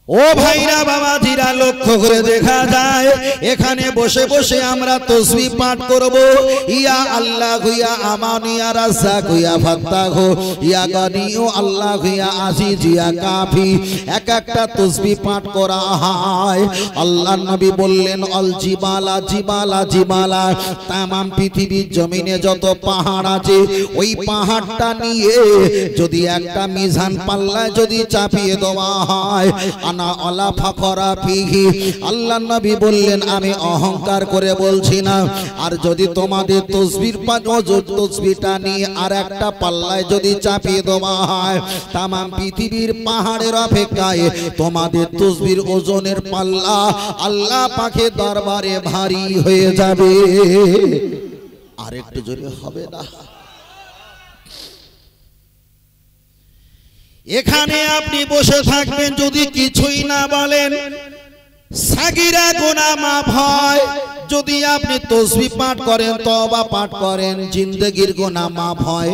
ও ভাইরা বাবাজিরা, লক্ষ্য করে দেখা যায় এখানে বসে বসে আমরা তাসবিহ পাঠ করব। ইয়া আল্লাহ ইয়া আমান ইয়া রাজ্জাক ইয়া ফাত্তাহ ইয়া গানি ও আল্লাহ ইয়া আজিজ ইয়া কাফি, এক একটা তাসবিহ পাঠ করা হয়। আল্লাহর নবী বললেন আল জিবালা জিবালা জিবালা, তামাম পৃথিবীর জমিনে যত পাহাড় আছে ওই পাহাড়টা নিয়ে যদি একটা মিজান পাল্লায় যদি চাপিয়ে দেওয়া হয়, আলা ফাকরা ফিহি, আল্লাহর নবী বললেন আমি অহংকার করে বলছি না, আর যদি তোমাদের তাসবিহটা নিয়ে আর একটা পাল্লায় যদি চাপিয়ে দেওয়া হয়, তামাম পৃথিবীর পাহাড়ের অপেক্ষায় তোমাদের তাসবিহর ওজনের পাল্লা আল্লাহ পাকের দরবারে ভারী হয়ে যাবে। আর একটু জোরে হবে না? এখানে আপনি বসে থাকবেন, যদি কিছুই না বলেন, সাগিরা গুনাহ মাফ হয়। যদি আপনি তাসবিহ পাঠ করেন, তওবা পাঠ করেন, জিন্দেগির গুনাহ মাফ হয়।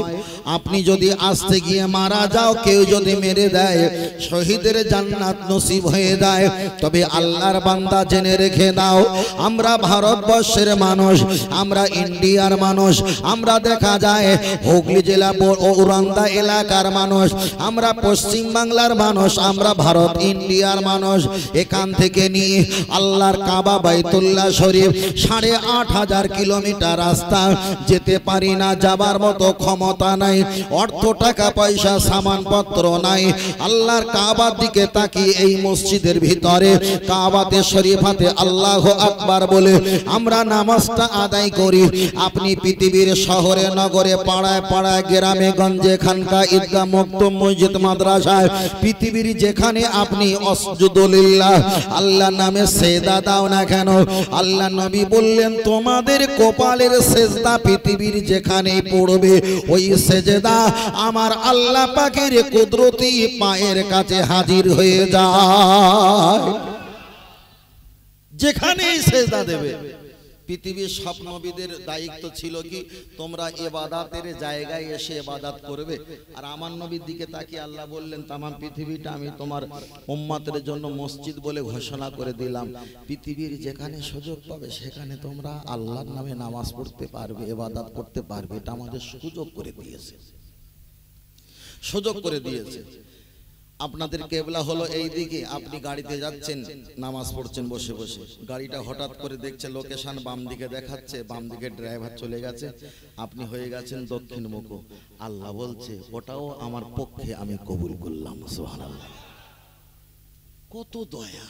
আপনি যদি আসতে গিয়ে মারা যাও, কেউ যদি মেরে দেয়, শহীদের জান্নাত নসিব হয়ে যায়। তবে আল্লাহর বান্দা জেনে রেখে দাও, আমরা ভারতবর্ষের মানুষ, আমরা ইন্ডিয়ার মানুষ, আমরা দেখা যায় হুগলি জেলা ঔরঙ্গা এলাকার মানুষ, আমরা পশ্চিম বাংলার মানুষ, আমরা ভারত ইন্ডিয়ার মানুষ। এখান থেকে নিয়ে আল্লাহর কাবা বাইতুল্লাহ শরীফ ৮৫০০ কিলোমিটার রাস্তা যেতে পারি না, যাবার মতো ক্ষমতা নাই, অর্থ টাকা পয়সা সামানপত্র নাই। আল্লাহর কাবার দিকে তাকিয়ে এই মসজিদের ভিতরে কাবাতে শরীফাতে আল্লাহু আকবার বলে আমরা নামাজটা আদায় করি। আপনি পৃথিবীর শহরে নগরে পাড়ায় পাড়ায় গ্রামে গঞ্জে খানকা ঈদগাহ মক্তব মসজিদ মাদ্রাসায় পৃথিবীর যেখানে আপনি আসজুদুলিল্লাহ আল্লাহ নামে সেজদা দাও না কেন, আল্লাহ নবী বললেন তোমাদের কপালের সেজদা পৃথিবীর যেখানেই পড়বে, ওই সেজদা আমার আল্লাহ পাকের কুদরতি পায়ের কাছে হাজির হয়ে যায়। যেখানেই সেজদা দেবে। পৃথিবীর সব নবীদের দায়িত্ব ছিল কি, তোমরা ইবাদতের জায়গায় এসে ইবাদত করবে। আর আমার নবীর দিকে তাকিয়ে আল্লাহ বললেন তামাম পৃথিবীটা আমি তোমার উম্মতের জন্য মসজিদ বলে ঘোষণা করে দিলাম। পৃথিবীর যেখানে সুযোগ পাবে সেখানে তোমরা আল্লাহর নামে নামাজ পড়তে পারবে, ইবাদত করতে পারবে। এটা আমাদের সুযোগ করে দিয়েছে, সুযোগ করে দিয়েছে। আপনাদের কেবলা হলো এই দিকে, আপনি গাড়িতে যাচ্ছেন, নামাজ পড়ছেন বসে বসে, গাড়িটা হঠাৎ করে দেখছে লোকেশন বাম দিকে দেখাচ্ছে, বাম দিকে ড্রাইভার চলে গেছে, আপনি হয়ে গেছেন দক্ষিণমুখ। আল্লাহ বলছে ওটাও আমার পক্ষে আমি কবুল করলাম। সুবহানাল্লাহ, কত দয়া!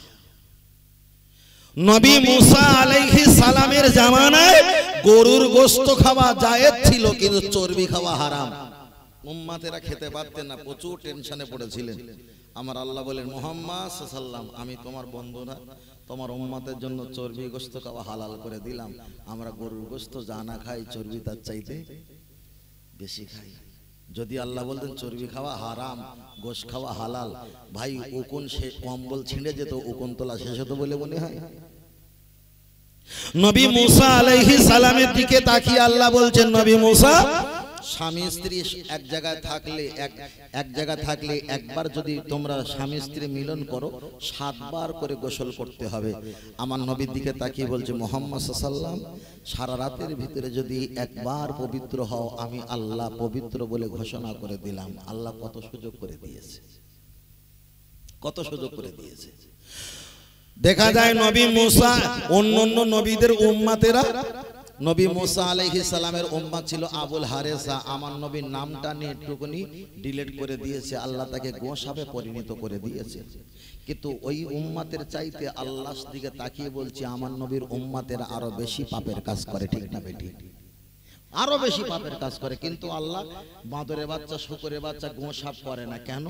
নবী মুসা আলাইহিস সালামের জামানায় গরুর গোশত খাওয়া জায়েজ ছিল, কিন্তু চর্বি খাওয়া হারাম। উম্মতেরা খেতে পারতেন না, প্রচুর টেনশনে পড়েছিলেন। আমার আল্লাহ বলেন মুহাম্মদ সাল্লাল্লাহু, আমি তোমার বন্ধুরা তোমার উম্মতের জন্য চর্বি গোশত খাওয়া হালাল করে দিলাম। আমরা গরুর গোশত জানা খাই, চর্বি তার চাইতে বেশি খাই। যদি আল্লাহ বলতেন চর্বি খাওয়া হারাম, গোশত খাওয়া হালাল, ভাই উকুন সে কম্বল ছিঁড়ে যেত, উকুন তোলা শেষ হতো বলে মনে হয়। নবী মুসা আলাইহিস সালামের দিকে তাকিয়ে আল্লাহ বলছেন নবী মুসা, স্বামী স্ত্রী এক জায়গায় থাকলে একবার যদি তোমরা স্বামী স্ত্রী মিলন করো ৭ বার করে গোসল করতে হবে। আমার নবীর দিকে তাকিয়ে বলছে মুহাম্মদ সাল্লাল্লাহু, সারা রাতের ভিতরে যদি একবার পবিত্র হও, আমি আল্লাহ পবিত্র বলে ঘোষণা করে দিলাম। আল্লাহ কত সুযোগ করে দিয়েছে, কত সুযোগ করে দিয়েছে। দেখা যায় নবী মুসা অন্যান্য নবীদের উম্মতেরা, নবী মুসা আলাইহিস সালামের উম্মত ছিল আবুল হারেসা, আমার নবীর নামটা নিয়ে একটুকুনি ডিলিট করে দিয়েছে, আল্লাহ তাকে গোসাবে পরিণত করে দিয়েছে। কিন্তু ওই উম্মতের চাইতে আল্লাহর দিকে তাকিয়ে বলছি আমার নবীর উম্মতেরা আরো বেশি পাপের কাজ করে, ঠিক না বেটি? আরো বেশি পাপের কাজ করে, কিন্তু আল্লাহ বাঁদরের বাচ্চা শুকরের বাচ্চা গোসাপ করে না। কেন?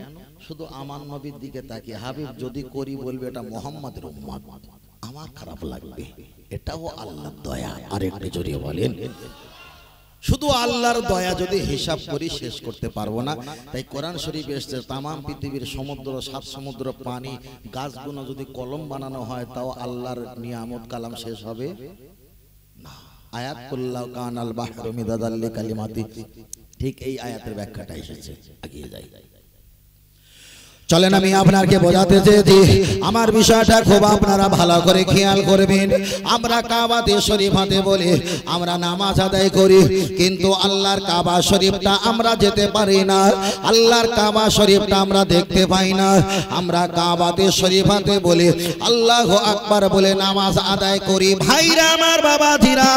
শুধু আমার নবীর দিকে তাকিয়ে, হাবিব যদি করি বলবে এটা মুহাম্মাদের উম্মত, আমার খারাপ লাগবে। এটাও আল্লাহর দয়া। আর একটু জোরে বলেন, শুধু আল্লাহর দয়া যদি হিসাব করি শেষ করতে পারবো না। তাই কোরআন শরীফে এসেছে তামাম পৃথিবীর সমুদ্র, ৭ সমুদ্র পানি, গাছগুলো যদি কলম বানানো হয় তাও আল্লাহর নিয়ামত কালাম শেষ হবে না। আয়াত কুল্লাহু কানাল বাহরু মিদাদাল লিকালিমাতি, ঠিক এই আয়াতের ব্যাখ্যাটা এসেছে। এগিয়ে যাই। চলেন আমি আপনাকে বোঝাতে চেয়েছি, আমার বিষয়টা খুব আপনারা ভালো করে খেয়াল করবেন। আমরা কাবাতে শরীফাতে বলে আমরা নামাজ আদায় করি, কিন্তু আল্লাহর কাবা শরীফটা আমরা যেতে পারি না, আল্লাহর কাবা শরীফটা আমরা দেখতে পাই না। আমরা কাবাতে শরীফাতে বলে আল্লাহু আকবার বলে নামাজ আদায় করি। ভাইরা আমার, বাবাজিরা,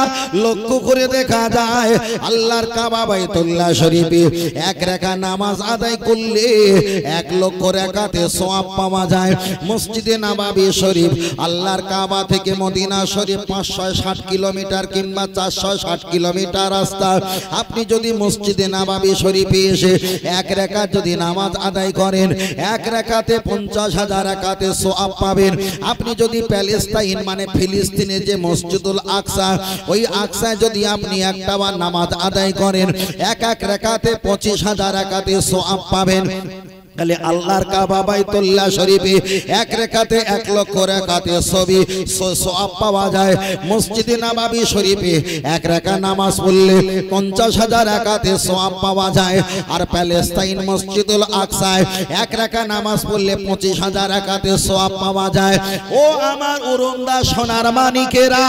লক্ষ্য করে দেখা যায় আল্লাহর কাবা বাইতুল্লাহ শরীফে এক রাকাত নামাজ আদায় করলে 1 লক্ষ রাকাতে সওয়াব পাওয়া যায়। মসজিদে নববী শরীফ আল্লাহর কাবা থেকে মদিনা শরীফ 560 কিলোমিটার কিংবা 460 কিলোমিটার রাস্তা। আপনি যদি মসজিদে নববী শরীফে এসে 1 রাকাত যদি নামাজ আদায় করেন, 1 রাকাতে 50,000 রাকাতে সওয়াব পাবেন। আপনি যদি প্যালেস্তাইন মানে ফিলিস্তিনে যে মসজিদুল আকসা, ওই আকসায় যদি আপনি একটা বার নামাজ আদায় করেন, 1 রাকাতে 25,000 রাকাতে সওয়াব পাবেন। তাহলে আল্লাহর কাবা বাইতুল্লাহ শরীফে 1 রাকাতে 1 লক্ষ রাকাতে সওয়াব পাওয়া যায়। মসজিদে নববী শরীফে 1 রাকাত নামাজ পড়লে 50,000 রাকাতে সওয়াব পাওয়া যায়। আর প্যালেস্তাইন মসজিদুল আকসায় 1 রাকাত নামাজ পড়লে 25,000 রাকাতে সওয়াব পাওয়া যায়। ও আমার উরুন্দা সোনার মানিকেরা,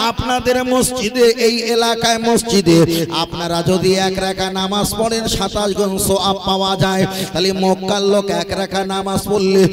আপনাদের মসজিদে, এই এলাকায় মসজিদে আপনারা যদি 1 রাকাত নামাজ পড়েন 27 গুণ সওয়াব পাওয়া যায়। তাহলে মক্কার লোক 1 রাকাত নামাজ পড়লে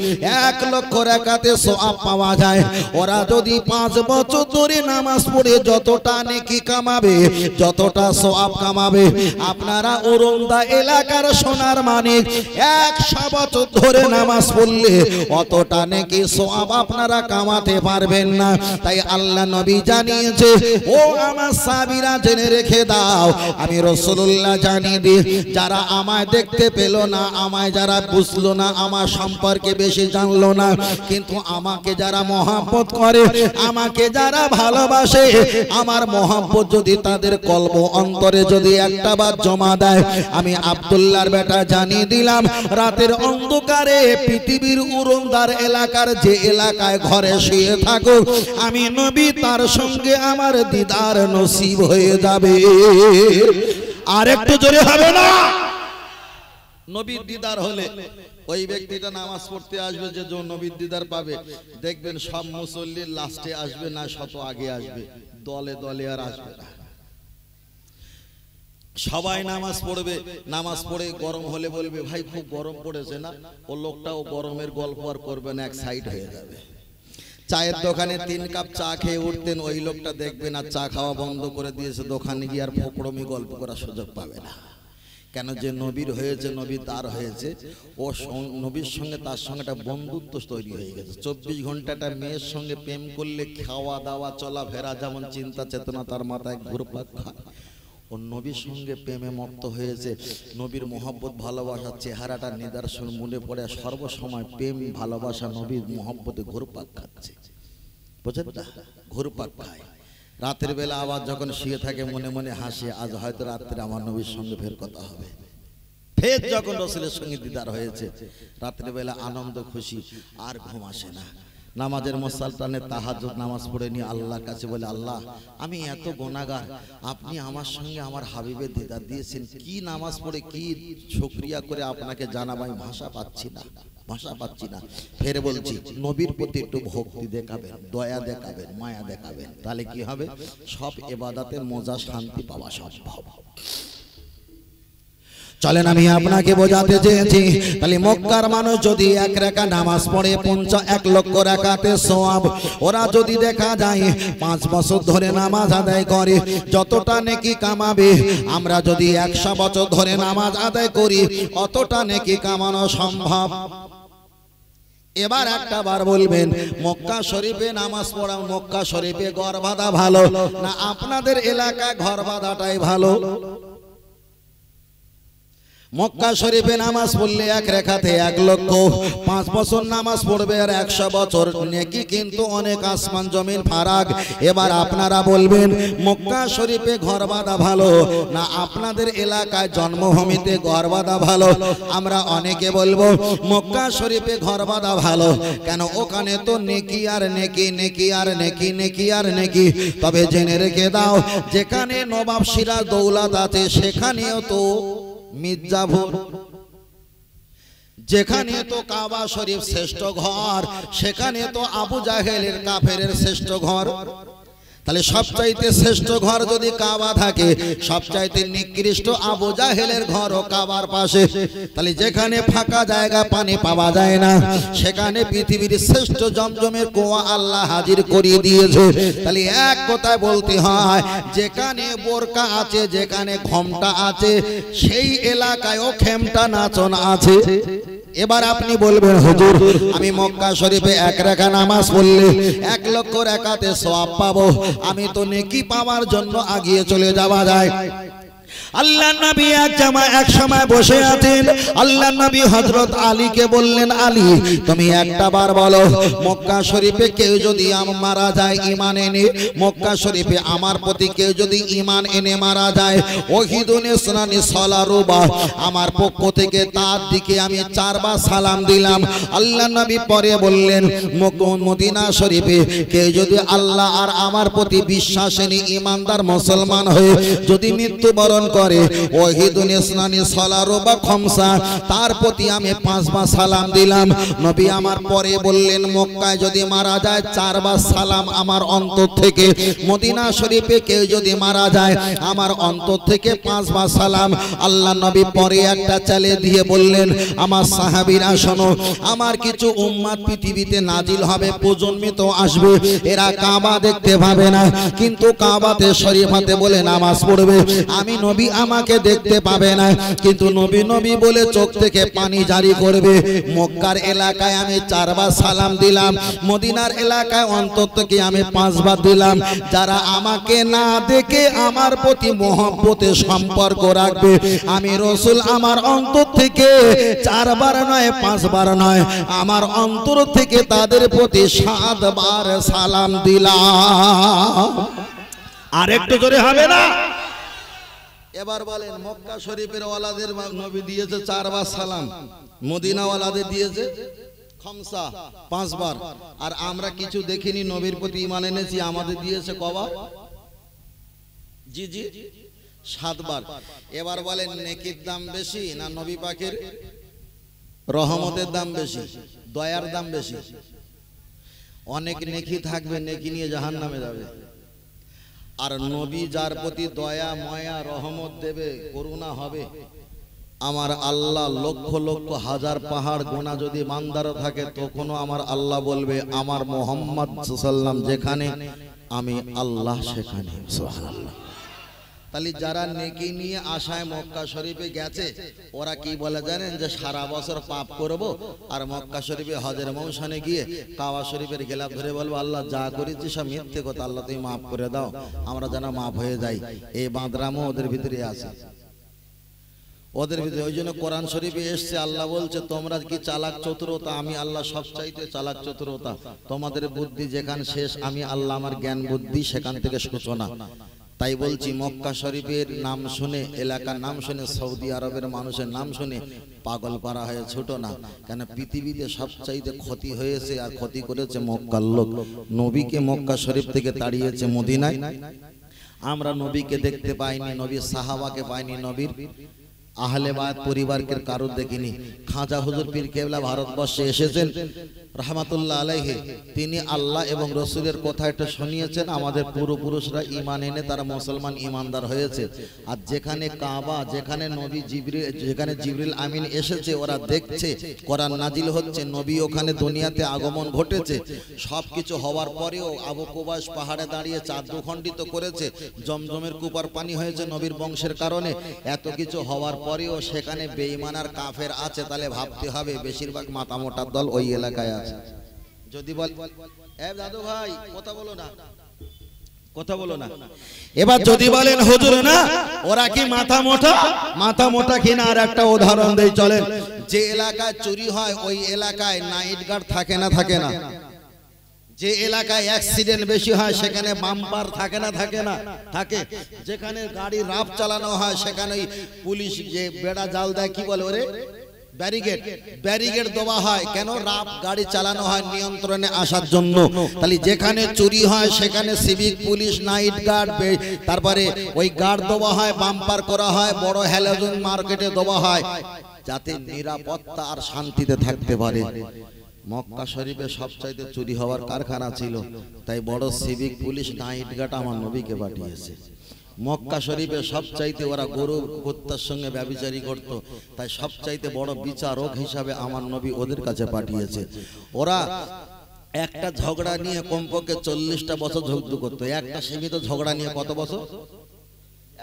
1 লক্ষ রাকাতে সওয়াব পাওয়া যায়। ওরা যদি 5 বছর ধরে নামাজ পড়ে যতটা নেকি কামাবে, যতটা সওয়াব কামাবে, আপনারা উরুন্দা এলাকার সোনার মানিক 100 বছর ধরে নামাজ পড়লে অতটা নেকি সওয়াব আপনারা কামাতে পারবেন না। তাই আল্লাহ নবী জানিয়েছে, ও আমার সাহাবীরা জেনে রেখে দাও, আমি রাসূলুল্লাহ জানিয়ে দিই, যারা আমায় দেখতে পেল না, আমায় যারা বুঝলো না, আমার সম্পর্কে বেশি জানলো না, কিন্তু আমাকে যারা মহব্বত করে, আমাকে যারা ভালোবাসে, আমার মহব্বত যদি তাদের কলব অন্তরে যদি একটা বার জমা দেয়, আমি আব্দুল্লাহর বেটা জানিয়ে দিলাম, রাতের অন্ধকারে পৃথিবীর উরুন্দার এলাকার যে এলাকায় ঘরে শুয়ে থাকুক, আমি নবী তার সঙ্গে আমার দিদার নসিব হয়ে যাবে। আর একটু জোরে হবে না? নবীর দিদার হলে ওই ব্যক্তিটা নামাজ পড়তে আসবে, যে নবীর দিদার পাবে, দেখবেন সব মুসল্লির লাস্টে আসবে না, শত আগে আসবে, দলে দলে আর আসবে না। সবাই নামাজ পড়বে, নামাজ পড়ে গরম হলে বলবে, ভাই খুব গরম পড়েছে না, ও লোকটাও গরমের গল্প আর করবে না, এক সাইড হয়ে যাবে। চায়ের দোকানে 3 কাপ চা খেয়ে উঠতেন, ওই লোকটা দেখবেন আর চা খাওয়া বন্ধ করে দিয়েছে, দোকানে গিয়ে আর ফোকড়মি গল্প করার সুযোগ পাবে না। কেন? যে নবীর হয়েছে, নবী তার হয়েছে, ও নবীর সঙ্গে তার সঙ্গে একটা বন্ধুত্ব তৈরি হয়ে গেছে। 24 ঘন্টাটা মেয়ের সঙ্গে প্রেম করলে খাওয়া দাওয়া চলাফেরা যেমন চিন্তা চেতনা তার মাথায় ঘুরপাক খায়, ও নবীর সঙ্গে প্রেমে মত্ত হয়েছে। নবীর মহব্বত ভালোবাসার চেহারাটা নিদর্শন মনে পড়ে, সর্বসময় প্রেম ভালোবাসা নবীর মহব্বতে ঘুরপাক খাচ্ছে, বুঝেন না? ঘুরপাক খায়। রাতের বেলা আবার যখন শুয়ে থাকে মনে মনে হাসে, আজ হয়তো রাত্রে আমার নবীর সঙ্গে ফের কথা হবে। ফের যখন রাসূলের সঙ্গে দিদার হয়েছে, রাতের বেলা আনন্দ খুশি, আর ঘুম আসে না। নামাজের মুসলমানের তাহাজ্জুদ নামাজ পড়ে নিয়ে আল্লাহর কাছে বলে, আল্লাহ আমি এত গুনাহগার, আপনি আমার সঙ্গে আমার হাবিবের দিদার দিয়েছেন, কি নামাজ পড়ে কি শুকরিয়া করে আপনাকে জানাবো, আমি ভাষা পাচ্ছি না, ভাষা পাচ্ছি না। ফের বলছি, নবীর প্রতি একটু ভক্তি দেখাবেন, দয়া দেখাবেন, মায়া দেখাবেন, তাহলে কি হবে? সব ইবাদতের মজা শান্তি পাওয়া সম্ভব। চলেন আমি আপনাকে বোঝাতে চেয়েছি, তাহলে মক্কার মানুষ যদি 1 রাকাত নামাজ পড়ে 1 লক্ষ রাকাতে সওয়াব, ওরা যদি দেখা যায় 5 বছর ধরে নামাজ আদায় করে যতটা নেকি কামাবে, আমরা যদি 100 বছর ধরে নামাজ আদায় করি অতটা নেকি কামানো সম্ভব। এবার একটা বার বলবেন, মক্কা শরীফে নামাজ পড়া, মক্কা শরীফে ঘর বাঁধা ভালো না আপনাদের এলাকায় ঘর বাঁধাটাই ভালো? মক্কা শরীফে নামাজ পড়লে 1 রাকাতে 1 লক্ষ, 5 বছর নামাজ পড়বে আর 100 বছর নেকি, কিন্তু অনেক আসমান জমিন ফারাক। এবার আপনারা বলবেন, মক্কা শরীফে ঘর বাঁধা ভালো না আপনাদের এলাকায় জন্মভূমিতে ঘর বাঁধা ভালো? আমরা অনেকে বলবো মক্কা শরীফে ঘর বাঁধা ভালো। কেন? ওখানে তো নেকি আর নেকি, নেকি আর নেকি, নেকি আর নেকি। তবে জেনে রেখে দাও, যেখানে নবাব সিরাজ দৌলত আছে সেখানেও তো মির্জাপুর, যেখানে তো কাবা শরীফ শ্রেষ্ঠ ঘর, সেখানে তো আবু জাহেলের কাফেরের শ্রেষ্ঠ ঘর। তাহলে সবচাইতে শ্রেষ্ঠ ঘর যদি কাবা থাকে, সবচাইতে নিকৃষ্ট আবু জাহেলের ঘর ও কাবার পাশে। তাহলে যেখানে ফাঁকা জায়গা পানি পাওয়া যায় না, সেখানে পৃথিবীর শ্রেষ্ঠ জমজমের কুয়া আল্লাহ হাজির করিয়ে দিয়েছে। তাহলে এক কথায় বলতে হয়, যেখানে বোরকা আছে, যেখানে ঘোমটা আছে, সেই এলাকায়ও খেমটা নাচন আছে। এবার আপনি বলবেন, হুজুর আমি মক্কা শরীফে এক রাকাত নামাজ পড়লে 1 লক্ষ রাকাতে সওয়াব পাবো, আমি তো নেকি পাওয়ার জন্য আগিয়ে চলে যাওয়া যায়। আল্লাহ নবী এক সময় বসে আছেন। আল্লাহ নবী হযরত আলীকে বললেন, আলী তুমি একটা বার বলো, মক্কা শরীফে কেউ যদি মারা যায় ঈমান এনে, মক্কা শরীফে আমার প্রতি কেউ যদি ঈমান এনে মারা যায়, ওহিদুনে সুনানি সালারুবা, আমার পক্ষ থেকে তার দিকে আমি 4 বার সালাম দিলাম। আল্লাহ নবী পরে বললেন, মদিনা শরীফে কেউ যদি আল্লাহ আর আমার প্রতি বিশ্বাস এনে ঈমানদার মুসলমান হয়ে যদি মৃত্যুবরণ করে, ওহিদুন ইসনানি সালারুবা খামসা, তার প্রতি আমি 5 বার সালাম দিলাম। নবী আমার পরে বললেন, মক্কায় যদি মারা যায় 4 বার সালাম আমার অন্তর থেকে, মদিনা শরীফে কেউ যদি মারা যায় আমার অন্তর থেকে 5 বার সালাম। আল্লাহ নবী পরে একটা চালে দিয়ে বললেন, আমার সাহাবীরা শোনো, আমার কিছু উম্মত পৃথিবীতে নাজিল হবে, প্রজন্মিত আসবে, এরা কাবা দেখতে পাবে না, কিন্তু কাবাতে শরীফাতে বলে নামাজ পড়বে। আমি নবী আমাকে দেখতে পাবে না, কিন্তু নবী নবী বলে চোখ থেকে পানি জারি করবে। মক্কার এলাকায় আমি 4 বার সালাম দিলাম, মদিনার এলাকায় অন্তর থেকে আমি 5 বার দিলাম। যারা আমাকে না দেখে আমার প্রতি মহব্বতে সম্পর্ক রাখবে, আমি রাসূল আমার অন্তর থেকে 4 বার নয় 5 বার নয়, আমার অন্তর থেকে তাদের প্রতি 7 বার সালাম দিলাম। আর একটু জোরে হবে না? এবার বলেন, মক্কা শরীফের ওয়ালাদের নবী দিয়েছে 4 বার সালাম, মদিনা ওয়ালাদের দিয়েছে খামসা 5 বার। আর আমরা কিছু দেখিনি, নবীর প্রতি ঈমান এনেছি, আমাদের দিয়েছে কবার? জি 7 বার। এবার বলেন, নেকির দাম বেশি না নবী পাকের রহমতের দাম বেশি, দয়ার দাম বেশি? অনেক নেকি থাকবে, নেকি নিয়ে জাহান্নামে যাবে। আর নবী যার প্রতি দয়া মায়া রহমত দেবে, করুণা হবে, আমার আল্লাহ লক্ষ লক্ষ হাজার পাহাড় গোনা যদি বান্দারও থাকে, তখনও আমার আল্লাহ বলবে, আমার মুহাম্মদ সাল্লাল্লাহু আলাইহি ওয়াসাল্লাম যেখানে আমি আল্লাহ সেখানে। সুবহানাল্লাহ। তাহলে যারা নেকি নিয়ে আশায় মক্কা শরীফে গেছে, ওরা কি বলে জানেন? যে সারা বছর পাপ করব, আর মক্কা শরীফে হজের মৌসুমে গিয়ে কাবা শরীফের গেলাপ ধরে বলবো, আল্লাহ যা করেছি সব মিথ্যে কথা, আল্লাহ তুমি মাফ করে দাও, আমরা যেন মাফ হয়ে যাই। এই বাঁদরামও ওদের ভিতরে আছে, ওদের ভিতরে। ওই জন্য কোরআন শরীফে এসছে, আল্লাহ বলছে, তোমরা কি চালাক চতুরতা, আমি আল্লাহ সবচাইতে চালাক চতুরতা। তোমাদের বুদ্ধি যেখান শেষ, আমি আল্লাহ আমার জ্ঞান বুদ্ধি সেখান থেকে সূচনা। তাই বলছি, মক্কা শরীফের নাম শুনে, এলাকার নাম শুনে, সৌদি আরবের মানুষের নাম শুনে পাগল পারা হয়ে ছোট না। কেন পৃথিবীতে সবচাইতে ক্ষতি হয়েছে আর ক্ষতি করেছে মক্কার লোক। নবীকে মক্কা শরীফ থেকে তাড়িয়েছে মদিনায়। আমরা নবীকে দেখতে পাইনি, নবীর সাহাবাকে পাইনি, নবীর আহলে বায়াত পরিবারকে কারো দেখিনি। খাজা হুজুর পীর কেবলা ভারতবর্ষে এসেছেন রহমাতুল্লাহ আলাইহি, তিনি আল্লাহ এবং রসুলের কথা এটা শুনিয়েছেন। আমাদের পূর্বপুরুষরা ঈমান এনে তারা মুসলমান ঈমানদার হয়েছে। আর যেখানে কাবা, যেখানে নবী জিবরিল, যেখানে জিবরিল আমিন এসেছে, ওরা দেখছে কোরআন নাজিল হচ্ছে, নবী ওখানে দুনিয়াতে আগমন ঘটেছে। সবকিছু হওয়ার পরেও আবু কুবাস পাহাড়ে দাঁড়িয়ে চাঁদ দুখণ্ডিত করেছে, জমজমের কুপার পানি হয়েছে নবীর বংশের কারণে। এত কিছু হওয়ার পরেও সেখানে বেঈমান আর কাফের আছে, তাহলে ভাবতে হবে বেশিরভাগ মাথামোটার দল ওই এলাকায় আছে। যদি বল, এ দাদু ভাই কথা বলো না, কথা বলো না। এবার যদি বলেন, হুজুর না ওরা কি মাথা মোটা, মাথা মোটা কিনা, আর একটা উদাহরণ দেই চলেন। যে এলাকায় চুরি হয় ওই এলাকায় নাইট গার্ড থাকে না, থাকে না? যে এলাকায় অ্যাক্সিডেন্ট বেশি হয় সেখানে বাম্পার থাকে না, থাকে না? থাকে। যেখানে গাড়ি রাফ চালানো হয় সেখানে পুলিশ যে বেড়া জাল দেয়, কি বলে ওরে, ব্যারিকেড, ব্যারিকেড দেওয়া হয়। কেন? রাফ গাড়ি চালানো হয় নিয়ন্ত্রণে আসার জন্য। তাহলে যেখানে চুরি হয় সেখানে সিভিক পুলিশ, নাইট গার্ড, তারপরে ওই গার্ড দেওয়া হয়, বাম্পার করা হয়, বড় হ্যালোজেন মার্কেটে দেওয়া হয়। যাতে নিরাপত্তা আর শান্তিতে থাকতে পারে। মক্কা শরীফে সবচাইতে চুরি হওয়ার কারখানা ছিল, তাই বড় সিভিক পুলিশ নাইট গার্ড আমার নবীকে পাঠিয়েছে। মক্কা শরীফে সবচাইতে ওরা গরু কুত্তার সঙ্গে ব্যভিচারী করত, তাই সবচাইতে বড় বিচারক হিসাবে আমার নবী ওদের কাছে পাঠিয়েছে। ওরা একটা ঝগড়া নিয়ে কমপক্ষে 40টা বছর যুদ্ধ করতো। একটা সীমিত ঝগড়া নিয়ে কত বছর?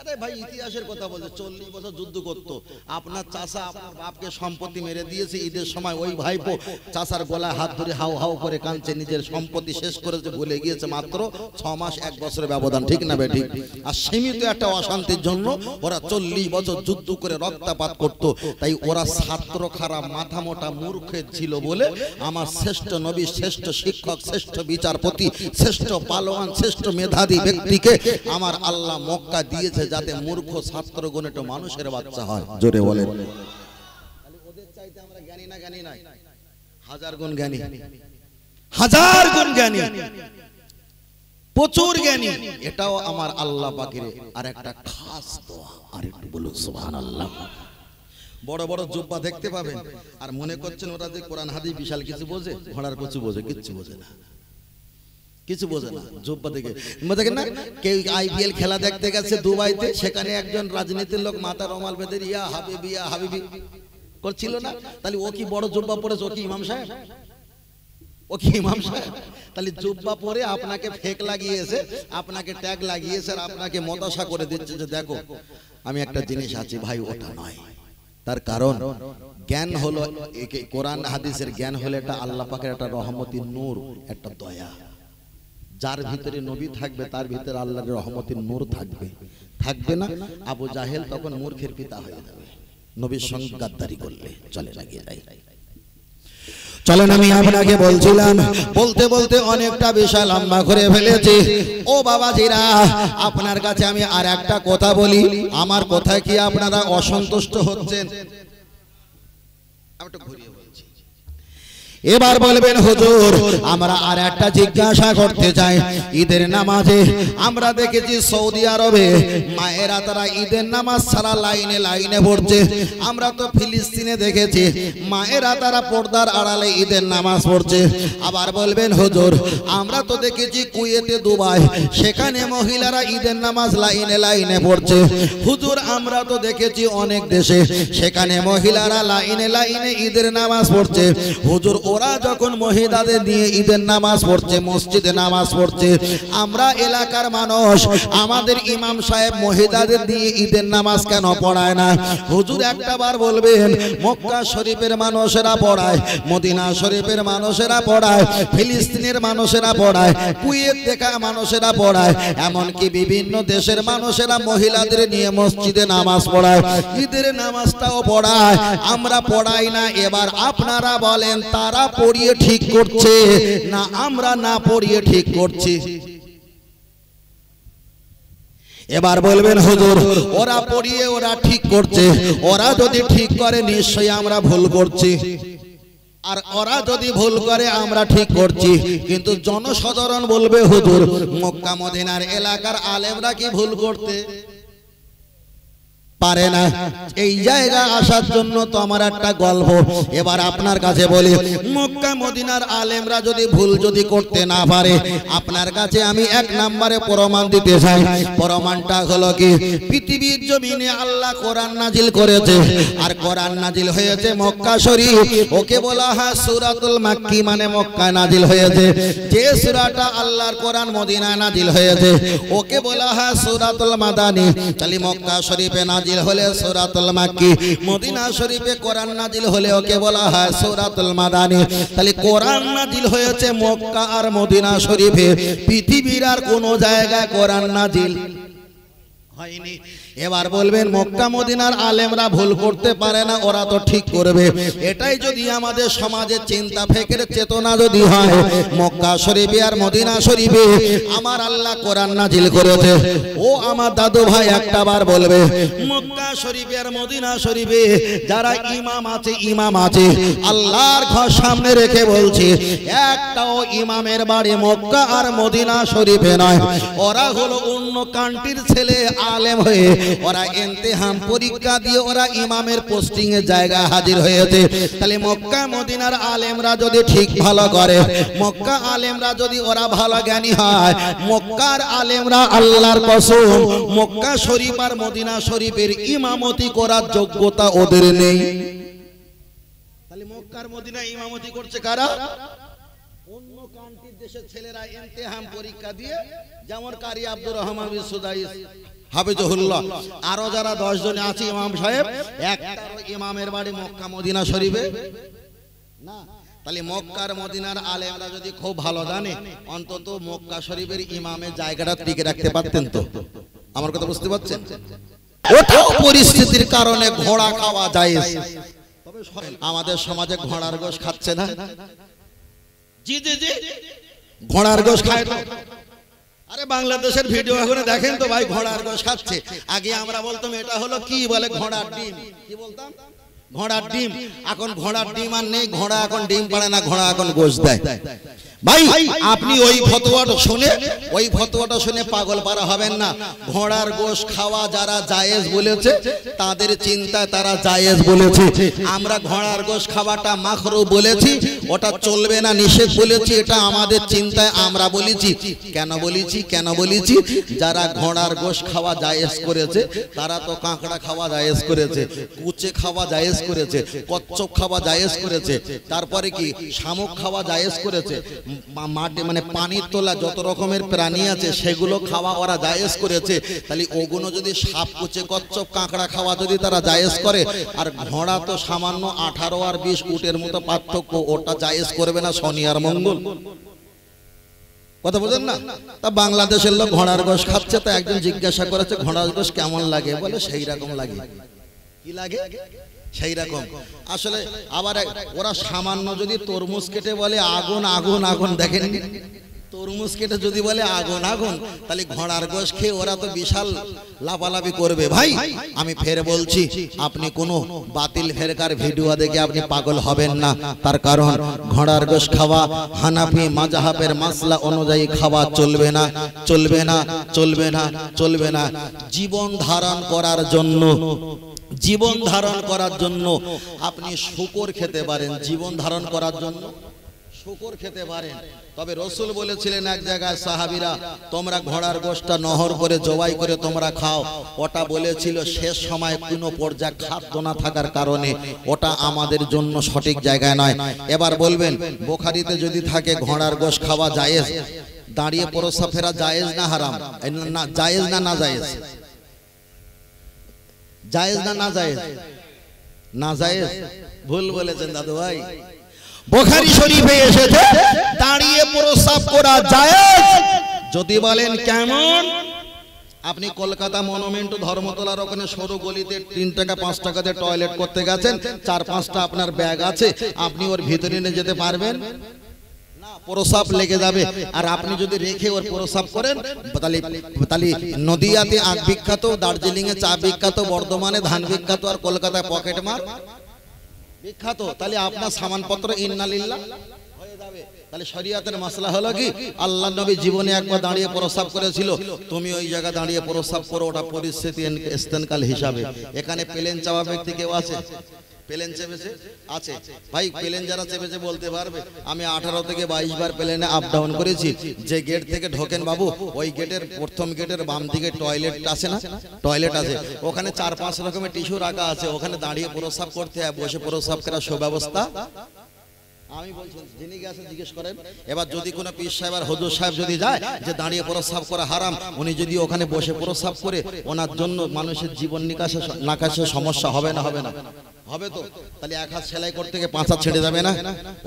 আরে ভাই ইতিহাসের কথা বলছে, 40 বছর যুদ্ধ করতো। আপনার চাচা আপনার বাপকে সম্পত্তি মেরে দিয়েছে, ঈদের সময় ওই ভাইপো চাচার গলায় হাত ধরে হাউ হাউ করে কাঁদছে, নিজের সম্পত্তি শেষ করেছে, ভুলে গিয়েছে মাত্র 6 মাস 1 বছরের ব্যবধান, ঠিক না বে ঠিক? আর সীমিত একটা অশান্তির জন্য ওরা 40 বছর যুদ্ধ করে রক্তপাত করত। তাই ওরা ছাত্র খারাপ মাথা মোটা মূর্খ ছিল বলে আমার শ্রেষ্ঠ নবী, শ্রেষ্ঠ শিক্ষক, শ্রেষ্ঠ বিচারপতি, শ্রেষ্ঠ পালোয়ান, শ্রেষ্ঠ মেধাবী ব্যক্তিকে আমার আল্লাহ মক্কা দিয়েছে, যাতে মূর্খ ছাত্রগণ একটু মানুষের বাচ্চা হয়। জোরে বলেন। ওদের চাইতে আমরা জ্ঞানী না জ্ঞানী নাই? হাজার গুণ জ্ঞানী, হাজার গুণ জ্ঞানী, প্রচুর জ্ঞানী। এটাও আমার আল্লাহ পাকের আর একটা খাস দোয়া। আর একটু বলুন সুবহানাল্লাহ। বড় বড় জুব্বা দেখতে পাবেন আর মনে করছেন ওরা যে কোরআন হাদিস বিশাল কিছু বোঝে, ঘোড়ার কচু বোঝে, কিচ্ছু বোঝে না, কিছু বোঝে না। জুব্বা দেখে দেখেন না, কেউ আইপিএল খেলা দেখতে গেছে দুবাইতে, সেখানে একজন রাজনীতির লোক মাথা রমাল বেঁধে ইয়া হাবিবি ইয়া হাবিবি করছিল না, তাহলে ও কি বড় জুব্বা পরেছে? ও কি ইমাম সাহেব? ও কি ইমাম সাহেব? তাহলে জুব্বা পরে আপনাকে ফেক লাগিয়েছে, আপনাকে ট্যাগ লাগিয়েছে, আর আপনাকে মতাশা করে দিচ্ছে যে দেখো আমি একটা জিনিস আছি। ভাই ওটা নয়। তার কারণ জ্ঞান হলো কোরআন হাদিসের জ্ঞান হলো এটা আল্লাহ পাকের একটা রহমতি নূর, একটা দয়া। যার ভিতরে নবী থাকবে তার ভিতরে আল্লাহর রহমতের নূর থাকবে। থাকবে না, আবু জাহেল তখন মূর্খের পিতা হয়ে যাবে নবীর সঙ্গে গাদ্দারি করলে। চলে লাগিয়ে যাই। চলেন, আমি আপনাকে বলছিলাম, বলতে বলতে অনেকটা বিষয় লম্বা করে ফেলেছি। ও বাবাজিরা, আপনার কাছে আমি আর একটা কথা বলি। আমার কথায় কি আপনারা অসন্তুষ্ট হচ্ছেন? আমি ঘুরিয়ে বলছি। এবার বলবেন হুজুর, আমরা আর একটা জিজ্ঞাসা করতে চাই। ঈদের নামাজে আমরা দেখেছি সৌদি আরবে মায়েরা তারা ঈদের নামাজ ছাড়া লাইনে লাইনে পড়ছে। আমরা তো ফিলিস্তিনে দেখেছি মায়েরা তারা পর্দার আড়ালে ঈদের নামাজ পড়ছে। আবার বলবেন হুজুর, আমরা তো দেখেছি কুয়েতে, দুবাই, সেখানে মহিলারা ঈদের নামাজ লাইনে লাইনে পড়ছে। হুজুর, আমরা তো দেখেছি অনেক দেশে সেখানে মহিলারা লাইনে লাইনে ঈদের নামাজ পড়ছে। হুজুর, ওরা যখন মহিলাদের নিয়ে ঈদের নামাজ পড়ছে, মসজিদে নামাজ পড়ছে, আমরা এলাকার মানুষ, আমাদের ইমাম সাহেব মহিলাদের দিয়ে ঈদের নামাজ কেন পড়ায় না? হুজুর একটা বার বলবেন, মক্কা শরীফের মানুষেরা পড়ায়, মদিনা শরীফের মানুষেরা পড়ায়, ফিলিস্তিনের মানুষেরা পড়ায়, কুয়েত দেখা মানুষেরা পড়ায়, এমনকি বিভিন্ন দেশের মানুষেরা মহিলাদের নিয়ে মসজিদে নামাজ পড়ায়, ঈদের নামাজটাও পড়ায়, আমরা পড়াই না। এবার আপনারা বলেন, তারা পড়িয়ে ঠিক করছে না আমরা না পড়িয়ে ঠিক করছি? এবার বলবেন হুজুর, ওরা পড়িয়ে ওরা ঠিক করছে, ওরা যদি ঠিক করে নিশ্চয়ই আমরা ভুল করছি, আর ওরা যদি ভুল করে আমরা ঠিক করছি। কিন্তু জনসাধারণ বলবে হুজুর, মক্কা মদিনার এলাকার আলেমরা কি ভুল করতে পারে না? এই জায়গা আসার জন্য তো আমার একটা গল্প এবার আপনার কাছে বলি। মক্কা মদিনার আলেমরা যদি ভুল যদি করতে না পারে, আপনার কাছে আমি এক নম্বরে প্রমাণ দিতে চাই। প্রমাণটা হলো কি, পৃথিবীর জমিনে আল্লাহ কোরআন নাজিল করেছে, আর কোরআন নাজিল হয়েছে মক্কা শরীফ। ওকে বলা হয় সূরাতুল মাক্কি, মানে মক্কা নাজিল হয়েছে। যে সূরাটা আল্লাহর কোরআন মদিনায় নাজিল হয়েছে ওকে বলা হয় সূরাতুল মাদানী। তাহলে মক্কা শরীফে নাজিল হলে সূরাতুল মাক্কি, মদিনা শরীফে কোরআন নাজিল হলে ওকে বলা হয় সূরাতুল মাদানী। তাহলে কোরআন নাজিল হয়েছে মক্কা আর মদিনা শরীফে, পৃথিবীর আর কোন জায়গায় কোরআন নাজিল হয়নি। এবার বলবেন মক্কা মদিনার আলেমরা ভুল করতে পারে না, ওরা তো ঠিক করবে। এটাই যদি আমাদের সমাজের চিন্তা ফেকের চেতনা যদি হয়, মক্কা শরীফে আর মদিনা শরীফে আমার আল্লাহ কোরআন নাজিল করেছে। ও আমার দাদু ভাই একটা বার বলবে, মক্কা শরীফে আর মদিনা শরীফে যারা ইমাম আছে, ইমাম আছে, আল্লাহর ঘর সামনে রেখে বলছে, একটাও ইমামের বাড়ি মক্কা আর মদিনা শরীফে নয়, ওরা হলো অন্য কান্ট্রির ছেলে, আলেম হয়ে ওরা ইমতিহান পরীক্ষা দিয়ে ওরা ইমামের পোস্টিং এর জায়গায় হাজির হয়েছে। তাহলে মক্কা মদিনার আলেমরা যদি ঠিক ভালো করে, মক্কা আলেমরা যদি ওরা ভালো জ্ঞানী হয়, মক্কার আলেমরা আল্লাহর কসম মক্কা শরীফ আর মদিনা শরীফের ইমামতি করার যোগ্যতা ওদের নেই। তাহলে মক্কার মদিনা ইমামতি করছে কারা? অন্য কান্ট্রির দেশের ছেলেরা ইমতিহান পরীক্ষা দিয়ে, যেমন কারি আব্দুর রহমান সুদাইস হাফিজুল্লাহ, আরো যারা 10 জন আছে ইমাম সাহেব, একটারও ইমামের বাড়ি মক্কা মদিনা শরীফে না। তাহলে মক্কার মদিনার আলেমরা যদি খুব ভালো জানে, অন্তত মক্কা শরীফের ইমামের জায়গাটা টিকে রাখতে পারতেন। তো আমার কথা বুঝতে পারছেন? ওটাও পরিস্থিতির কারণে ঘোড়া খাওয়া যায়। তবে আমাদের সমাজে ঘোড়ার গোশ খাচ্ছে না? জি জি জি, ঘোড়ার গোশ খায় তো। আরে বাংলাদেশের ভিডিও এখন দেখেন তো ভাই, ঘোড়ার গোশ খাচ্ছে। আগে আমরা বলতাম এটা হলো কি বলে, ঘোড়ার ডিম। কি বলতাম? ঘোড়ার ডিম। এখন ঘোড়ার ডিম আর নেই, ঘোড়া এখন ডিম পাড়ে না, ঘোড়া এখন গোশ দেয়। ভাই আপনি ওই ফতোয়াটা শুনে পাগল পারা হবেন না। ঘোড়ার গোশ খাওয়া যারা জায়েজ বলেছে তাদের চিন্তায় তারা জায়েজ বলেছে। আমরা ঘোড়ার গোশ খাওয়াটা মাখরু বলেছি, ওটা চলবে না নিষেধ বলেছি, এটা আমাদের চিন্তায় আমরা বলেছি। কেন বলেছি? যারা ঘোড়ার গোশ খাওয়া জায়েজ করেছে তারা তো কাঁকড়া খাওয়া জায়েজ করেছে, কুচে খাওয়া জায়েজ করেছে, কচ্ছপ খাওয়া জায়েজ করেছে, তারপরে কি শামুক খাওয়া জায়েজ করেছে, মাটি মানে পানির তোলা যত রকমের প্রাণী আছে সেগুলো খাওয়া ওরা জায়েজ করেছে। তাহলে ওগুলো যদি সাপ কুচে কচ্ছপ কাঁকড়া খাওয়া যদি তারা জায়েজ করে, আর ঘোড়া তো সামান্য 18 আর 20 উটের মতো পার্থক্য, ওটা জায়েজ করবে না শনি আর মঙ্গল? কথা বোঝেন না? তা বাংলাদেশের লোক ঘোড়ার গোশ খাচ্ছে, তা একজন জিজ্ঞাসা করেছে ঘোড়ার গোশ কেমন লাগে? বলে সেই রকম লাগে। কি লাগে? সেই রকম। আসলে আবার ওরা সামান্য যদি তরমুজ কেটে বলে আগুন আগুন আগুন, দেখেন তরমুজ কেটে যদি বলে আগুন আগুন, তাহলে ঘোড়ার গোশ খেয়ে ওরা তো বিশাল লাফালাফি করবে। ভাই আমি ফের বলছি, আপনি কোনো বাতিল ফেরকার ভিডিও দেখে আপনি পাগল হবেন না। তার কারণ ঘোড়ার গোশ খাওয়া হানাফি মাযহাবের মাসলা অনুযায়ী খাওয়া চলবে না, চলবে না, চলবে না, চলবে না। জীবন ধারণ করার জন্য আপনি শূকর খেতে পারেন, জীবন ধারণ করার জন্য শূকর খেতে পারেন। তবে রাসূল বলেছিলেন এক জায়গায়, সাহাবীরা তোমরা ঘোড়ার গোশটা নহর করে জবাই করে তোমরা খাও। ওটা বলেছিল শেষ সময় কোনো পর্যায়ে খাদ্য না থাকার কারণে, ওটা আমাদের জন্য সঠিক জায়গায় নয়। এবার বলবেন বুখারীতে যদি থাকে ঘোড়ার গোশ খাওয়া জায়েজ, দাঁড়িয়ে প্রস্রাব ফেরা জায়েজ না হারাম? না জায়েজ না জায়েজ? জায়েজ না জায়েজ? না জায়েজ। ভুল বলেছেন দাদু ভাই। বুখারী শরীফে এসেছে দাঁড়িয়ে প্রস্রাব করা জায়েজ। যদি বলেন কেমন, আপনি কলকাতা মনুমেন্ট ধর্মতলার ওখানে সরু গলিতে 3 টাকা 5 টাকাতে টয়লেট করতে গেছেন, 4-5টা আপনার ব্যাগ আছে, আপনি ওর ভিতরে নিয়ে যেতে পারবেন না? প্রস্রাব লেগে যাবে। আর আপনি যদি রেখে ওর প্রস্রাব করেন, তাহলে নদিয়াতে আখ বিখ্যাত, দার্জিলিং এ চা বিখ্যাত, বর্ধমানে ধান বিখ্যাত, আর কলকাতায় পকেট মার বিখ্যাত, তাহলে আপনার সামানপত্র ইন্নালিল্লাহ হয়ে যাবে। তাহলে শরীয়তের মাসলা হলো কি, আল্লাহর নবী জীবনে একবার দাঁড়িয়ে প্রস্রাব করেছিল, তুমি ওই জায়গা দাঁড়িয়ে প্রস্রাব করো, ওটা পরিস্থিতি ইস্তেনকাল হিসাবে। এখানে প্লেন চাওয়া ব্যক্তি কেউ আছে? প্লেন চেপেছে আছে? ভাই প্লেন যারা চেপেছে বলতে পারবে, আমি 18 থেকে 22 বার প্লেনে আপ ডাউন করেছি। যে গেট থেকে ঢোকেন বাবু, ওই গেটের প্রথম গেটের বাম দিকে টয়লেট আছে না? টয়লেট আছে, ওখানে 4-5 রকমের টিস্যু রাখা আছে, ওখানে দাঁড়িয়ে প্রস্রাব করতে হয়, বসে প্রস্রাব করার সুব্যবস্থা আমি বলছি, যিনি গেছেন জিজ্ঞেস করেন। এবার যদি কোনো পীর সাহেব আর হুজুর সাহেব যদি যায় যে দাঁড়িয়ে প্রস্রাব করা হারাম, উনি যদি ওখানে বসে প্রস্রাব করে, ওনার জন্য মানুষের জীবন নাকাশে সমস্যা হবে না? হবে না? হবে তো। তাহলে 1 হাত সেলাই করতে গিয়ে 5 হাত ছেড়ে যাবে না?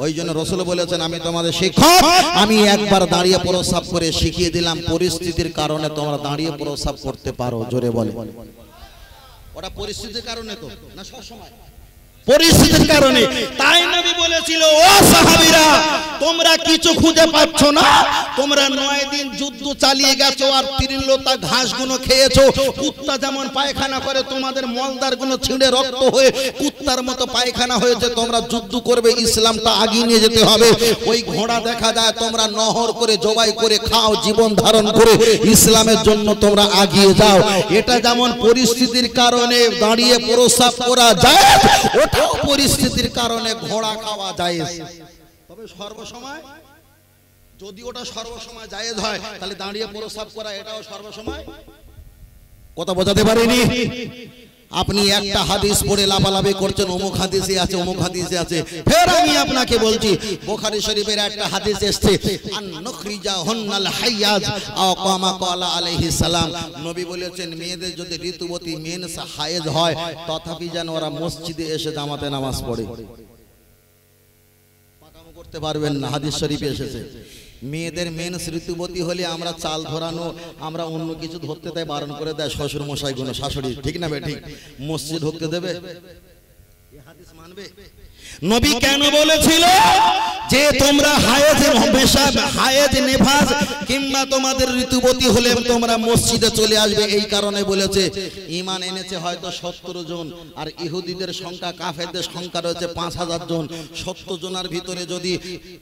ওই জন্য রাসূল বলেছেন, আমি তোমাদের শিক্ষক, আমি একবার দাঁড়িয়ে প্রস্রাব করে শিখিয়ে দিলাম, পরিস্থিতির কারণে তোমরা দাঁড়িয়ে প্রস্রাব করতে পারো। জোরে বলে। ওটা পরিস্থিতির কারণে তো না, সব সময় পরিস্থিতির কারণে। তাই নবী বলেছিল, ও সাহাবীরা তোমরা কিছু খুঁজে পাচ্ছ না? তোমরা 9 দিন যুদ্ধ চালিয়ে গেছো আর তৃণলতা ঘাসগুলো খেয়েছো। কুত্তা যেমন পায়খানা করে তোমাদের মলদারগুলো ছিঁড়ে রক্ত হয়ে কুত্তার মতো পায়খানা হয়েছে। তোমরা যুদ্ধ করবে, ইসলামটা আগিয়ে নিয়ে যেতে হবে। ওই ঘোড়া দেখা যায় তোমরা নহর করে জবাই করে খাও, জীবন ধারণ করে ইসলামের জন্য তোমরা আগিয়ে যাও। এটা যেমন পরিস্থিতির কারণে দাঁড়িয়ে প্রস্রাব করা যায়, ওটাও পরিস্থিতির কারণে ঘোড়া খাওয়া যায়। তবে সর্বসময় যদি ওটা সর্বসময় জায়েজ হয়, তাহলে দাঁড়িয়ে প্রস্রাব করা এটাও সর্বসময়। কথা বোঝাতে পারিনি? আপনি একটা হাদিস পড়ে লাফালাফি করছেন, অমুক হাদিসে আছে, অমুক হাদিসে আছে। ফের আমি আপনাকে বলছি, বুখারী শরীফের একটা হাদিস এসেছে, আন নুখরিজা হুন্নাল হাইয়াজ আও কামা ক্বালা আলাইহিস সালাম। নবী বলেছেন, মেয়েদের যদি ঋতুবতী মেন্স হায়েজ হয়, তথাপি যেন ওরা মসজিদে এসে জামাতে নামাজ পড়ে। পাকামো করতে পারবেন না, হাদিস শরীফে এসেছে। মেয়েদের মেন্স ঋতুবতী হলে আমরা চাল ধরানো, আমরা অন্য কিছু ধরতে দেয়, বারণ করে দেয় শ্বশুর মশাই গুলো, শাশুড়ি, ঠিক না বে ঠিক? মসজিদ ঢুকতে দেবে? এই হাদিস মানবে? নবী কেন বলেছিল যে তোমরা হায়েজ নেফাজ কিংবা তোমাদের ঋতুবতী হলে তোমরা মসজিদে চলে আসবে? এই কারণে বলেছে, ঈমান এনেছে হয়তো 70 জন, আর ইহুদিদের সংখ্যা, কাফেরদের সংখ্যা রয়েছে 5000 জন। 70 জনের ভিতরে যদি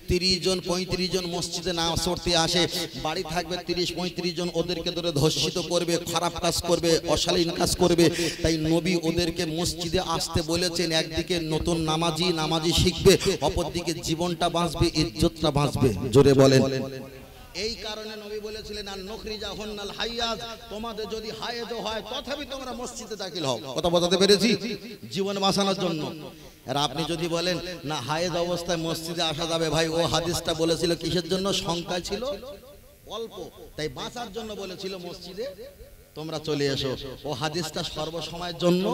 30 জন 35 জন মসজিদে না পড়তে আসে, বাড়ি থাকবে 30-35 জন, ওদেরকে ধরে ধর্ষিত করবে, খারাপ কাজ করবে, অশালীন কাজ করবে। তাই নবী ওদেরকে মসজিদে আসতে বলেছেন। একদিকে নতুন নামাজি শিখবে, অপরদিকে জীবনটা বাঁচবে, ইজ্জতটা বাঁচবে। জোরে বলেন। এই কারণে নবী বলেছিলেন, আন নুখরিজা হুন্নাল হাইয়াজ, তোমাদের যদি হায়েজ হয় তথাপি তোমরা মসজিদে দাখিল হও। কথা বলতে পেরেছি? জীবন বাঁচানোর জন্য। আর আপনি যদি বলেন না হায়েজ অবস্থায় মসজিদে আসা যাবে, ভাই ও হাদিসটা বলেছিল কিসের জন্য? সংখ্যা ছিল অল্প, তাই বাঁচার জন্য বলেছিল মসজিদে তোমরা চলে এসো। ও হাদিসটা সর্বসময়ের জন্য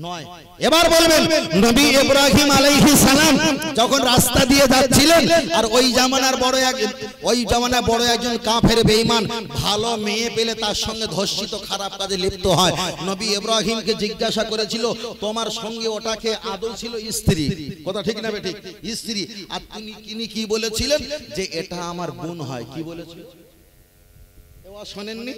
নয়। এবার বলবেন, নবী ইব্রাহিম আলাইহিস সালাম যখন রাস্তা দিয়ে যাচ্ছিলেন, আর ওই জামানার বড় একজন কাফের বেঈমান ভালো মেয়ে পেলে তার সঙ্গে ধর্ষিত খারাপ কাজে লিপ্ত হয়। নবী ইব্রাহিমকে জিজ্ঞাসা করেছিল, তোমার সঙ্গে ওটাকে আদৌ ছিল স্ত্রী? কথা ঠিক না ঠিক? স্ত্রী। আর তিনি কি বলেছিলেন? যে এটা আমার বোন হয়। কি বলেছিল? শোনেননি?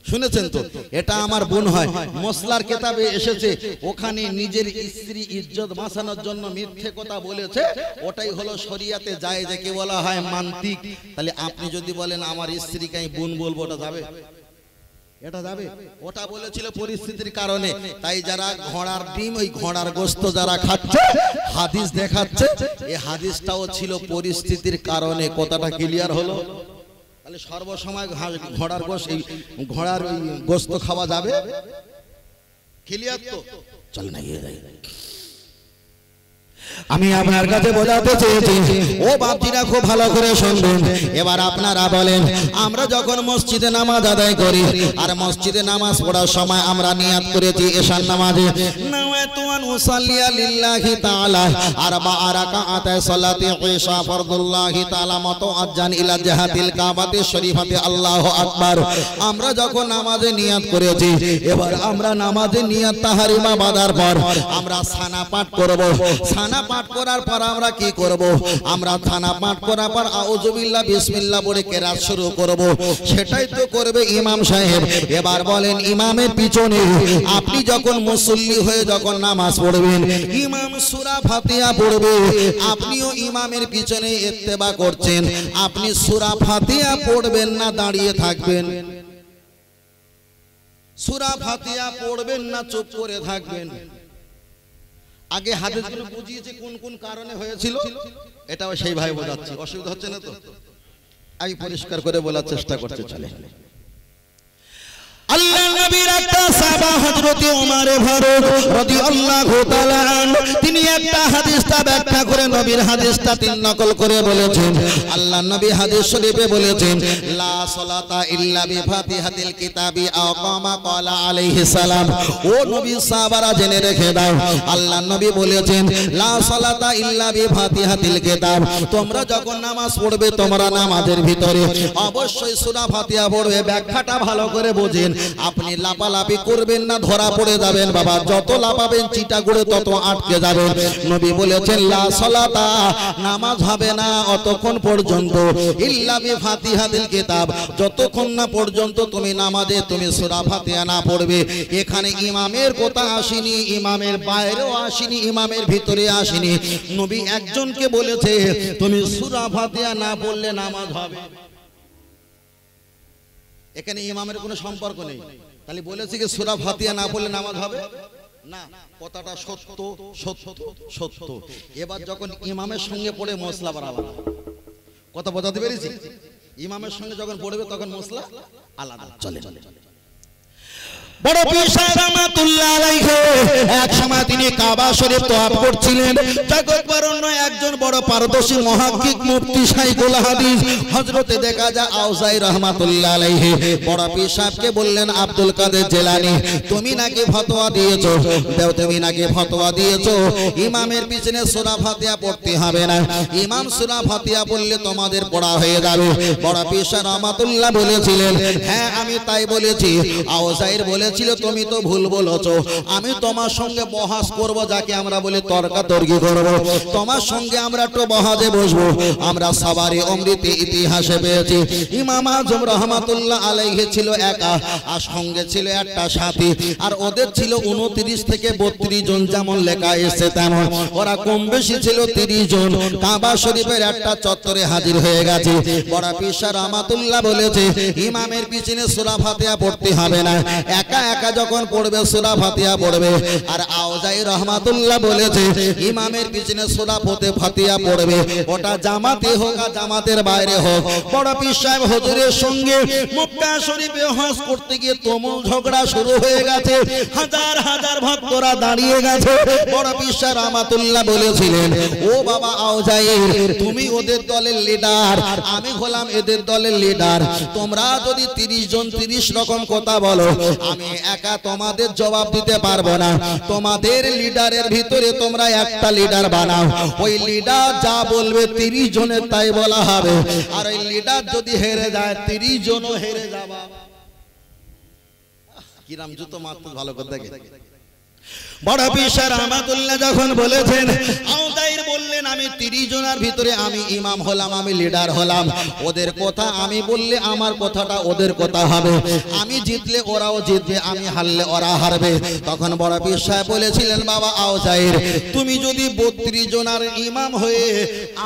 শুনেছেন তো? এটা আমার বোন হয়। মসলার কিতাবে এসেছে, ওখানে নিজের স্ত্রী ইজ্জত বাঁচানোর জন্য মিথ্যে কথা বলেছে, ওটাই হলো শরিয়াতে জায়েজ, যাকে বলা হয় মান্তিক। তাহলে আপনি যদি বলেন আমার স্ত্রীকে আমি বোন বলবো, ওটা যাবে? এটা যাবে? ওটা বলেছিল পরিস্থিতির কারণে। তাই যারা ঘোড়ার ডিম, ওই ঘোড়ার গোশত যারা খাচ্ছে, হাদিস দেখাচ্ছে, এই হাদিসটাও ছিল পরিস্থিতির কারণে। কথাটা ক্লিয়ার হলো? তাহলে সর্বসময় ঘোড়ার গোশত খাওয়া যাবে? ক্লিয়ার তো? চল না গিয়ে যাই। আমি আপনার কাছে বোঝাতে চেয়েছি, ও বাপজিরা খুব ভালো করে শুনবেন। এবার আপনারা বলেন, আমরা যখন মসজিদে নামাজ আদায় করি, আর মসজিদে নামাজ পড়ার সময় আমরা নিয়াত করেছি এশার নামাজে, নাওয়াতু আন উসাল্লিয়া লিল্লাহি তাআলা আরবা রাকাআত সালাতি ইশা ফরদুল্লাহি তাআলা মুতাআজ্জান ইলা জিহাতিল কাবাতি শরীফাতি, আল্লাহু আকবার। আমরা যখন নামাজে নিয়াত করেছি, এবার আমরা নামাজে নিয়াত তাহরিমা বাঁধার পর আমরা সানা পাঠ করব। সানা পাঠ করার পর আমরা কি করব? আমরা থানা পাঠ করার পর আউযুবিল্লাহ বিসমিল্লাহ বলে কেরাত শুরু করব। সেটাই তো করবে ইমাম সাহেব। এবার বলেন, ইমামের পিছনে আপনি যখন মুসল্লি হয়ে যখন নামাজ পড়বেন, ইমাম সূরা ফাতিহা পড়বে, আপনিও ইমামের পিছনে ইত্তেবা করছেন। আপনি সূরা ফাতিহা পড়বেন না, দাঁড়িয়ে থাকবেন? সূরা ফাতিহা পড়বেন না, চুপ করে থাকবেন? আগে হাদিসগুলো বুঝিয়েছে কোন কোন কারণে হয়েছিল, এটাও সেই ভাই বোঝাচ্ছি। অসুবিধা হচ্ছে না তো? আমি পরিষ্কার করে বলার চেষ্টা করতে চলে। আল্লাহ নবীর একটা সাহাবা হযরত ওমর ফারুক রাদিয়াল্লাহু তাআলা আনহু, তিনি একটা হাদিসটা ব্যাখ্যা করে নবীর হাদিসটা তিন নকল করে বলেছেন। আল্লাহ নবী হাদিস শরীফে বলেছেন, লা সালাতা ইল্লা বিফাতিহাতিল কিতাবি আও কামা ক্বালা আলাইহিস সালাম। ও নবী সাহাবারা জেনে রেখে দাও, আল্লাহ নবী বলেছেন, লা সালাতা ইল্লা বিফাতিহাতিল কিতাব, তোমরা যখন নামাজ পড়বে, তোমরা নামাজের ভিতরে অবশ্যই সূরা ফাতিহা পড়বে। ব্যাখ্যাটা ভালো করে বোঝেন। আপনি লাপালাপি করবেন না, ধরা পড়ে যাবেন বাবা। যত লাপাবেন চিটা গুড়ে তত আটকে যাবেন। নবী বলেছেন লা সালাতা, নামাজ হবে না অতক্ষণ পর্যন্ত ইল্লা বিফাতিহাতিল কিতাব, যতক্ষণ না পর্যন্ত তুমি নামাজে তুমি সূরা ফাতিহা না পড়বে। এখানে ইমামের কথা আসেনি, ইমামের বাইরেও আসেনি, ইমামের ভিতরে আসেনি। নবী একজনকে বলেছে তুমি সূরা ফাতিহা না পড়লে নামাজ হবে। এখানে ইমামের কোনো সম্পর্ক নেই। তাহলে বলেছে কি সূরা ফাতিহা না পড়লে নামাজ হবে না? কথাটা সত্য সত্য সত্য। এবার যখন ইমামের সঙ্গে পড়ে মশলা বাড়াবে, কথা বোঝাতে পেরেছি? ইমামের সঙ্গে যখন পড়বে তখন মশলা আলাদা চলে। বড় পীর সাহেব রাহমাতুল্লাহ আলাইহি এক সময় তিনি কাবা শরীফ তওয়াফ করছিলেন। জগৎ বরণ্য একজন বড় পারদর্শী মুহাক্কিক মুফতি শাইখুল হাদিস হযরতে দেখা যায় আউজাই রাহমাতুল্লাহ আলাইহি বড় পীর সাহেবকে বললেন, আব্দুল কাদের জিলানী তুমি নাকি ফতোয়া দিয়েছো, তুমি নাকি ফতোয়া দিয়েছো ইমামের পিছনে সূরা ফাতিহা পড়তে হবে না, ইমাম সূরা ফাতিহা পড়লে তোমাদের পড়া হয়ে যাবে। বড় পীর সাহেব রাহমাতুল্লাহ বলেছিলেন, হ্যাঁ আমি তাই বলেছি। আউজাইর বলে তুমি তো ভুল বলেছো, আমি তোমার সঙ্গে বহাস করব, যাকে আমরা বলি তর্কাতর্কি করব। তোমার সঙ্গে আমরা একটু বহাজে বসবো। আমরা সবারই অমৃতে ইতিহাসে পেয়েছি ইমাম আজম রাহমাতুল্লাহ আলাইহি ছিল একা, আর সঙ্গে ছিল একটা সাথী, আর ওদের ছিল 29 থেকে 32 জন, যেমন লেখা এসেছে তেমন। ওরা কম বেশি ছিল 30 জন। কাবা শরীফের একটা চত্বরে হাজির হয়ে গেছে। বড় পীর সাহেব রাহমাতুল্লাহ বলেছে ইমামের পিছনে সূরা ফাতিহা পড়তে হবে না, একা একা যখন পড়বে সূরা ফাতিহা পড়বে। আর আউজাই রাহমাতুল্লাহ বলেছে ইমামের পিছনে সূরা ফাতিহা পড়বে, ওটা জামাতে হোক আর জামাতের বাইরে হোক। বড় পীর সাহেব হুজুরের সঙ্গে মক্কা শরীফে হজ করতে গিয়ে তুমুল ঝগড়া শুরু হয়ে গেছে, হাজার হাজার ভক্তরা দাঁড়িয়ে গেছে। বড় পীর সাহেব রাহমাতুল্লাহ বলেছিলেন, ও বাবা আউজাইর তুমি ওদের দলের লিডার, আমি হলাম এদের দলের লিডার। তোমরা যদি 30 জন 30 রকম কথা বলো, আমি একা তোমাদের জবাব দিতে পারবো না। তোমাদের লিডারের ভিতরে তোমরা একটা লিডার বানাও, ওই লিডার যা বলবে 30 জনের তাই বলা হবে। আর ওই লিডার যদি হেরে যায় 30 জনও হেরে যাবে। কিরাম জুতো মারতে ভালো করে দেখে। বড় পীর সাহেব রাহমাতুল্লাহ যখন বলেছেন, আউজাইর বললেন আমি 30 জনের ভিতরে আমি ইমাম হলাম, আমি লিডার হলাম। ওদের কথা আমি বললে আমার কথাটা ওদের কথা হবে, আমি জিতলে ওরাও জিতবে, আমি হারলে ওরা হারবে। তখন বড় পীর সাহেব বলেছিলেন, বাবা আউজাইর তুমি যদি 32 জনের ইমাম হয়ে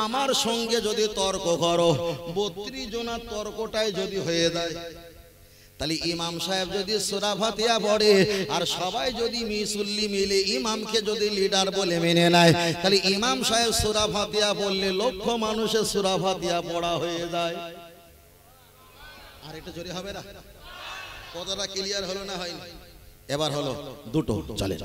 আমার সঙ্গে যদি তর্ক করো, 32 জনের তর্কটাই যদি হয়ে যায়, তাহলে ইমাম সাহেব যদি সূরা ফাতিহা পড়ে আর সবাই যদি মুসল্লি মিলে ইমামকে যদি লিডার বলে মেনে নেয়, তাহলে ইমাম সাহেব সূরা ফাতিহা পড়লে লক্ষ মানুষের সূরা ফাতিহা পড়া হয়ে যায়। আর এটা জোরে হবে না? কতটা ক্লিয়ার হলো না হয়নি? এবার হলো দুটো চলে।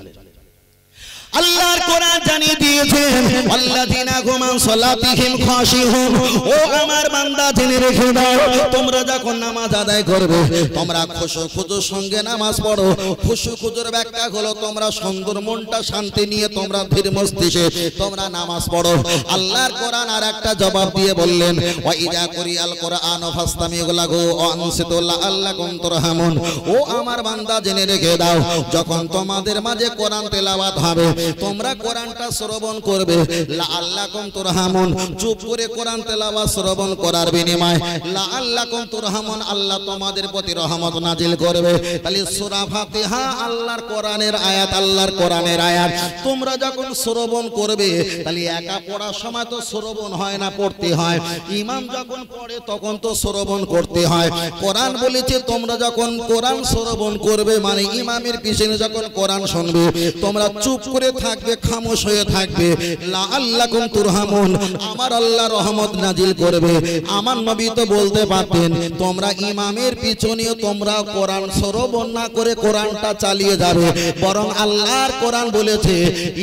আল্লাহর কোরআন জানিয়ে দিয়েছেন, আল্লাযিনা হুম আন সালাতিহিম খাশিউন। ও আমার বান্দা জেনে রেখে দাও, তোমরা যখন নামাজ আদায় করবে তোমরা খুশুর সঙ্গে নামাজ পড়ো। খুশুর ব্যাখ্যা হলো তোমরা সুন্দর মনটা শান্তি নিয়ে তোমরা ধীর মস্তিষ্কে তোমরা নামাজ পড়ো। আল্লাহর কোরআন আর একটা জবাব দিয়ে বললেন, ওয়া ইযা কুরিআল কুরআন ফাসতামিউ লাহু ওয়া আনসিতু লাআল্লাকুম তুরহামুন। ও আমার বান্দা জেনে রেখে দাও, যখন তোমাদের মাঝে কোরআন তেলাওয়াত হবে তোমরা কোরআনটা শ্রবণ করবে, লাআল্লাকুম তুরহামুন। চুপ করে কোরআন তেলাওয়াত শ্রবণ করার বিনিময়ে লাআল্লাকুম তুরহামুন, আল্লাহ তোমাদের প্রতি রহমত নাজিল করবে। তাহলে সূরা ফাতিহা আল্লাহর কোরআনের আয়াত, আল্লাহর কোরআনের আয়াত তোমরা যখন শ্রবণ করবে, তাহলে একা পড়ার সময় তো শ্রবণ হয় না, পড়তে হয়। ইমাম যখন পড়ে তখন তো শ্রবণ করতে হয়। কোরআন বলেছে তোমরা যখন কোরআন শ্রবণ করবে, মানে ইমামের পিছনে যখন কোরআন শুনবে, তোমরা চুপ করে থাকবে, খামোশ হয়ে থাকবে। লাআল্লাকুম তুরহামুন, আমার আল্লাহ রহমত নাজিল করবে। আমার নবী তো বলতে পারতেন তোমরা ইমামের পিছনেও তোমরা কোরআন শ্রবণ না করে কোরআনটা চালিয়ে যাবে, বরং আল্লাহর কোরআন বলেছে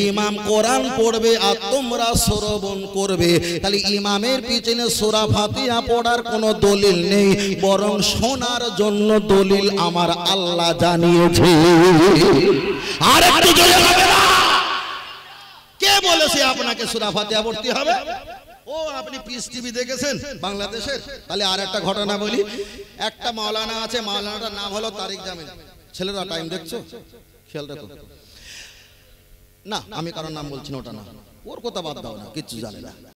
ইমাম কোরআন পড়বে আর তোমরা শ্রবণ করবে। তাহলে ইমামের পিছনে সূরা ফাতিহা পড়ার কোনো দলিল নেই, বরং শোনার জন্য দলিল আমার আল্লাহ জানিয়েছে। আর একটু জোরে হবে না? কে বলেছে আপনাকে সূরা ফাতিহা পড়তে হবে? ও আপনি পিস টিভি দেখেছেন বাংলাদেশের? তাহলে আর একটা ঘটনা বলি। একটা মাওলানা আছে, মাওলানাটার নাম হলো তারিক জামিল। ছেলেরা টাইম দেখছো, খেয়াল রাখো। না আমি কারোর নাম বলছি না, ওটা না, ওর কথা বাদ দাও না, কিচ্ছু জানে না।